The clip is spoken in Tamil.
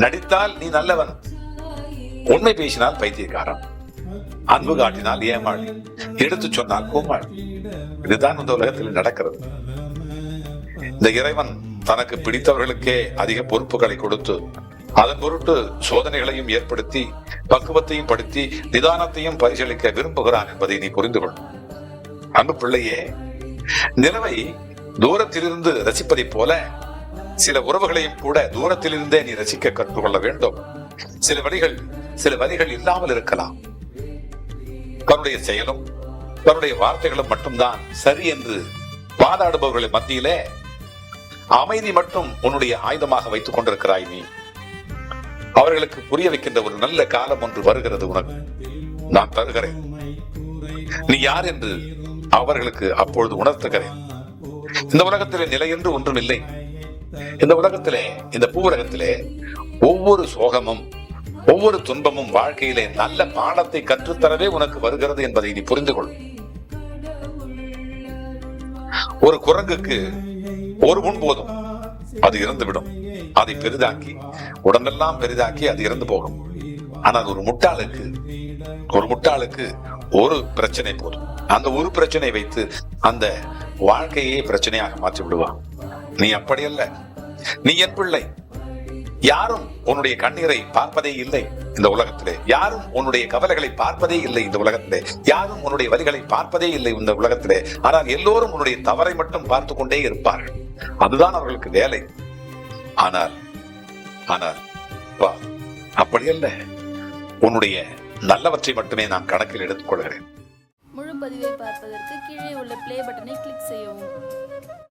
நடித்தால் நீ நல்லவன், உண்மை பேசினால் பைத்தியக்காரன், அன்பு காட்டினால் ஏமாளி, எடுத்து சொன்னால் கோமாளி. இதுதான் இந்த உலகத்தில் நடக்கிறது. இந்த இறைவன் தனக்கு பிடித்தவர்களுக்கே அதிக பொறுப்புகளை கொடுத்து அதன் பொருட்டு சோதனைகளையும் ஏற்படுத்தி பக்குவத்தையும் படுத்தி நிதானத்தையும் பரிசீலிக்க விரும்புகிறான் என்பதை நீ புரிந்து கொள். அன்பு பிள்ளையே, நிலவை தூரத்திலிருந்து ரசிப்பதை போல சில உறவுகளையும் கூட தூரத்திலிருந்தே நீ ரசிக்க கற்றுக்கொள்ள வேண்டும். சில வழிகள் இல்லாமல் இருக்கலாம். தன்னுடைய செயலும் தன்னுடைய வார்த்தைகளும் மட்டும்தான் சரி என்று வாதாடுபவர்களின் மத்தியிலே அமைதி மட்டும் உன்னுடைய ஆயுதமாக வைத்துக் கொண்டிருக்கிறாய். நீ அவர்களுக்கு புரிய வைக்கின்ற ஒரு நல்ல காலம் ஒன்று வருகிறது. உனக்கு நான் தருகிறேன். நீ யார் என்று அவர்களுக்கு அப்பொழுது உணர்த்துகிறேன். இந்த உலகத்திலே நிலை என்று ஒன்றும் இல்லை. இந்த உலகத்திலே, இந்த பூவுலகத்திலே ஒவ்வொரு சோகமும் ஒவ்வொரு துன்பமும் வாழ்க்கையிலே நல்ல பாடத்தை கற்றுத்தரவே உனக்கு வருகிறது என்பதை நீ புரிந்து கொள். ஒரு குரங்குக்கு ஒரு முன் போதும், அது இறந்துவிடும். அதை பெரிதாக்கி உடம்பெல்லாம் பெரிதாக்கி அது இறந்து போகும். ஆனால் ஒரு முட்டாளுக்கு ஒரு பிரச்சனை போதும். அந்த ஒரு பிரச்சனை வைத்து அந்த வாழ்க்கையே பிரச்சனையாக மாற்றி விடுவான். நீ அப்படி அல்ல. நீ என் பிள்ளை. யாரும் உன்னுடைய கண்ணீரை பார்ப்பதே இல்லை இந்த உலகத்திலே. யாரும் உன்னுடைய கவலைகளை பார்ப்பதே இல்லை இந்த உலகத்திலே. யாரும் உன்னுடைய வலிகளை பார்ப்பதே இல்லை இந்த உலகத்திலே. ஆனால் எல்லோரும் உன்னுடைய தவறை மட்டும் பார்த்து கொண்டே இருப்பார்கள். அதுதான் அவர்களுக்கு வேலை. ஆனால் அப்படி அல்ல. உன்னுடைய நல்லவற்றை மட்டுமே நான் கணக்கில் எடுத்துக் கொள்கிறேன். முழு பதிவை பார்ப்பதற்கு கீழே உள்ள ப்ளே பட்டனை கிளிக் செய்யவும்.